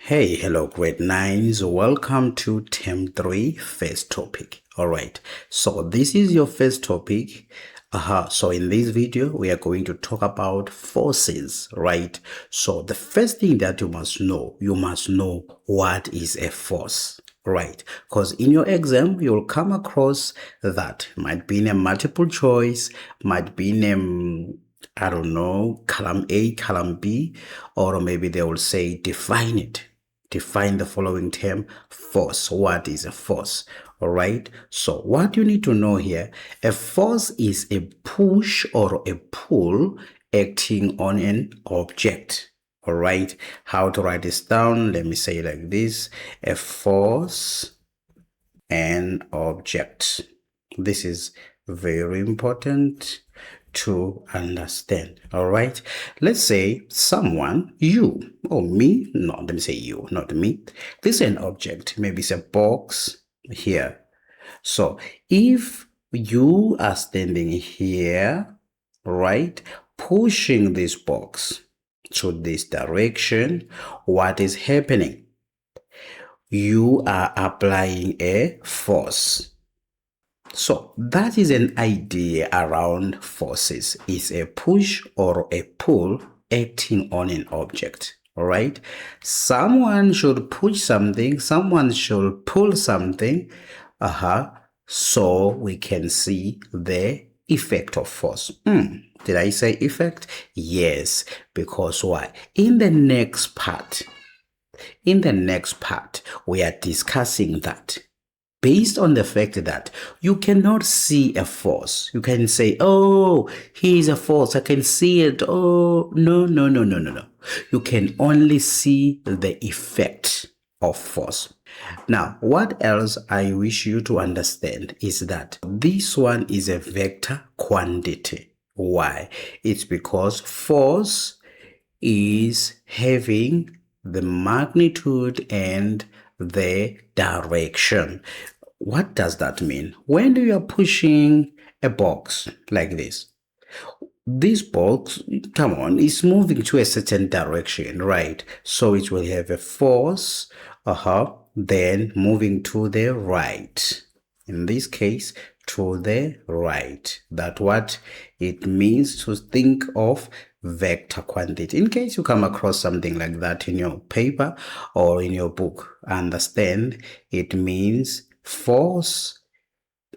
Hey, hello, grade 9s. Welcome to term 3 first topic. All right. So this is your first topic. So in this video, we are going to talk about forces, right? So the first thing that you must know what is a force, right? Because in your exam, you'll come across that might be in a multiple choice, might be in I don't know, column A, column B, or maybe they will say define it. Define the following term, force. What is a force? All right. So what you need to know here, a force is a push or a pull acting on an object. All right. How to write this down? Let me say it like this. A force, an object. This is very important to understand. All right. Let's say someone, you or me, no, let me say you, not me. This is an object. Maybe it's a box here. So if you are standing here, right, pushing this box to this direction, what is happening? You are applying a force. So that is an idea around forces. It's a push or a pull acting on an object. All right. Someone should push something. Someone should pull something. So we can see the effect of force. Did I say effect? Yes. Because why? In the next part, we are discussing that. Based on the fact that you cannot see a force. You can say, oh, here's a force. I can see it. Oh, no. You can only see the effect of force. Now, what else I wish you to understand is that this one is a vector quantity. Why? It's because force is having the magnitude and the direction. What does that mean? When you are pushing a box like this box, come on, is moving to a certain direction, right? So it will have a force, then moving to the right. In this case, to the right. That's what it means to think of vector quantity. In case you come across something like that in your paper or in your book, understand it means force.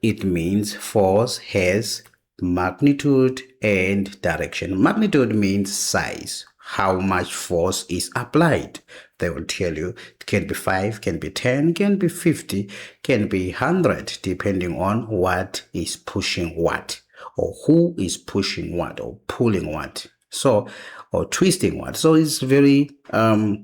It means force has magnitude and direction. Magnitude means size, how much force is applied. They will tell you it can be 5, can be 10, can be 50, can be 100, depending on what is pushing what, or who is pushing what, or pulling what. So, or twisting what. So it's very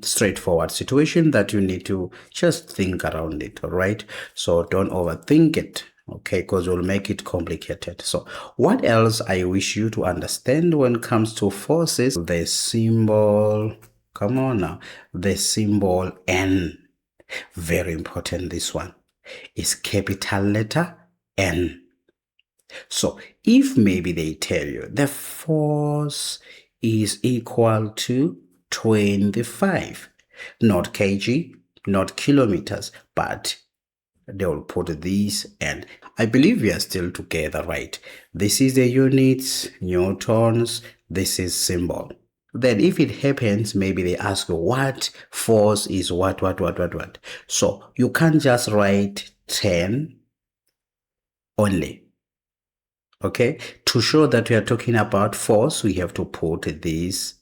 straightforward situation that you need to just think around it. All right. So don't overthink it. Okay, because we'll make it complicated. So what else I wish you to understand when it comes to forces? The symbol, come on now, the symbol N. Very important, this one is capital letter N. So if maybe they tell you the force is equal to 25, not kg, not kilometers, but they will put these, and I believe we are still together, right? This is the units, newtons, this is symbol. Then if it happens, maybe they ask you what force is what. So you can't just write 10 only. Okay, to show that we are talking about force, we have to put this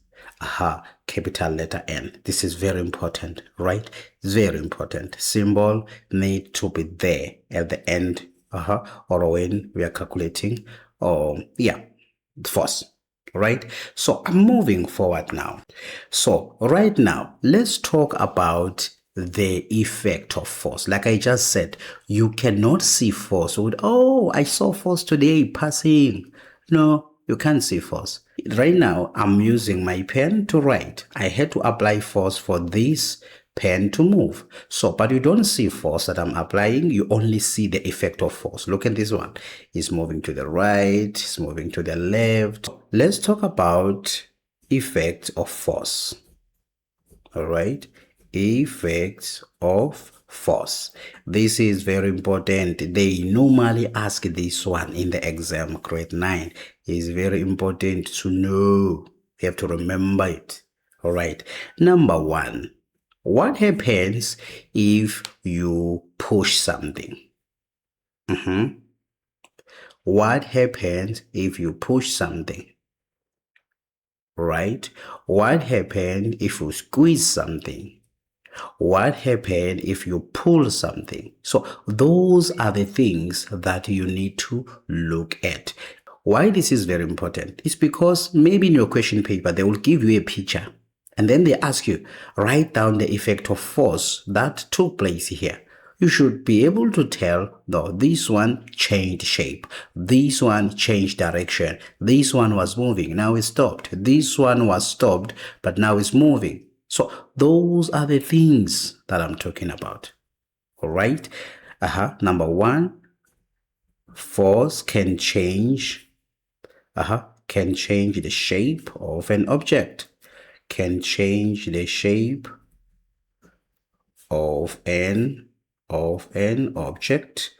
capital letter N. This is very important, right? It's very important. Symbol need to be there at the end, or when we are calculating, force, right? So I'm moving forward now. So right now, let's talk about the effect of force. Like I just said, you cannot see force with, oh, I saw force today passing. No, you can't see force. Right now, I'm using my pen to write. I had to apply force for this pen to move. So, but you don't see force that I'm applying. You only see the effect of force. Look at this one. It's moving to the right. It's moving to the left. Let's talk about effect of force. All right. Effects of force. This is very important. They normally ask this one in the exam, grade 9. It's very important to know. You have to remember it. All right. Number 1. What happens if you push something? What happens if you push something? Right? What happens if you squeeze something? What happens if you pull something? So those are the things that you need to look at. Why this is very important is because maybe in your question paper, they will give you a picture and then they ask you, write down the effect of force that took place here. You should be able to tell, no, this one changed shape. This one changed direction. This one was moving. Now it stopped. This one was stopped, but now it's moving. So those are the things that I'm talking about. All right. Number 1, force can change the shape of an object. Can change the shape of an object.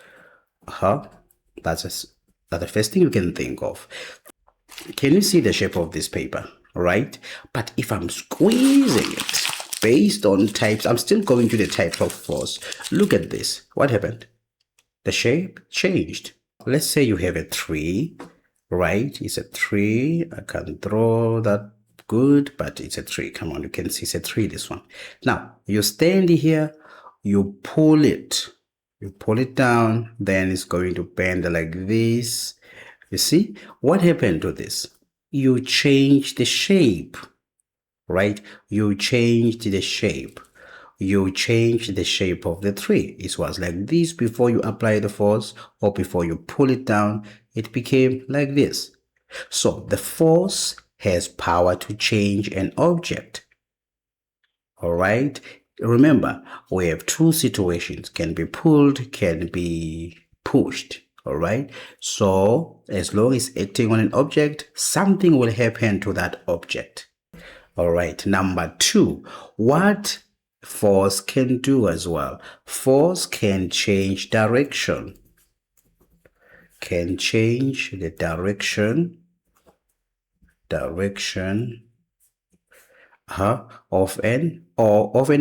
That's the first thing you can think of. Can you see the shape of this paper? Right? But if I'm squeezing it based on types, I'm still going to the type of force. Look at this. What happened? The shape changed. Let's say you have a tree, right? It's a tree. I can draw that good, but it's a tree. Come on, you can see it's a tree, this one. Now, you stand here, you pull it. You pull it down, then it's going to bend like this. You see? What happened to this? You change the shape, right? You changed the shape. You change the shape of the tree. It was like this before you apply the force, or before you pull it down, it became like this. So the force has power to change an object. All right. Remember, we have 2 situations, can be pulled, can be pushed. All right. So as long as acting on an object, something will happen to that object. All right. Number 2, what force can do as well? Force can change direction. Can change the direction of an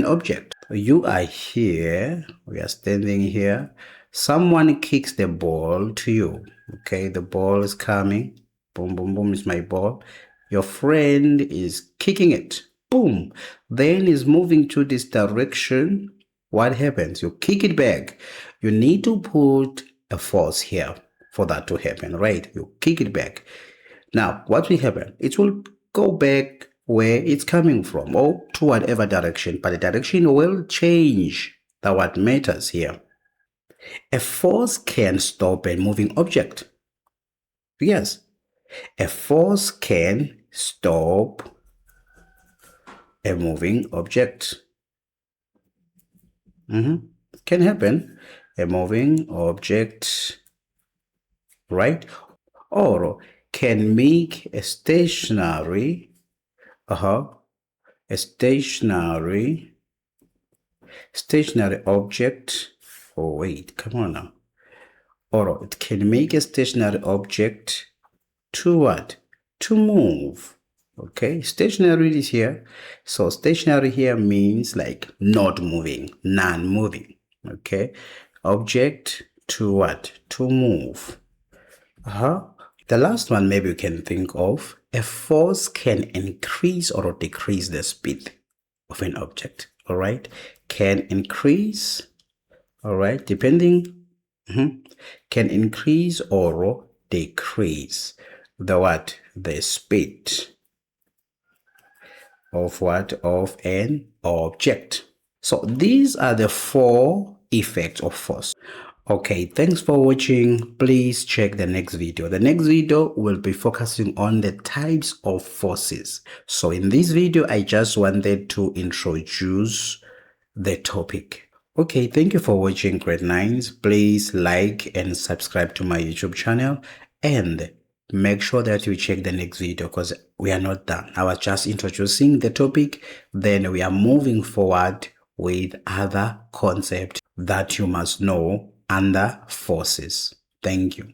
object. You are here, we are standing here, someone kicks the ball to you. Okay, the ball is coming, boom boom boom, is my ball. Your friend is kicking it, boom, then is moving to this direction. What happens? You kick it back. You need to put a force here for that to happen, right? You kick it back. Now what will happen? It will go back where it's coming from, or to whatever direction, but the direction will change. That's what matters here. A force can stop a moving object. Yes, a force can stop a moving object. Can happen. A moving object, right? Or can make a stationary object. Oh wait, come on now. Or it can make a stationary object to what? To move. Okay, stationary is here. So stationary here means like not moving, non-moving. Okay, object to what? To move. The last one maybe you can think of, a force can increase or decrease the speed of an object. All right, can increase, all right, depending, can increase or decrease the what? The speed of what? Of an object. So these are the 4 effects of force. Okay, thanks for watching. Please check the next video. The next video will be focusing on the types of forces. So in this video, I just wanted to introduce the topic. Okay, thank you for watching grade 9s. Please like and subscribe to my YouTube channel, and make sure that you check the next video because we are not done. I was just introducing the topic, then we are moving forward with other concepts that you must know under forces. Thank you.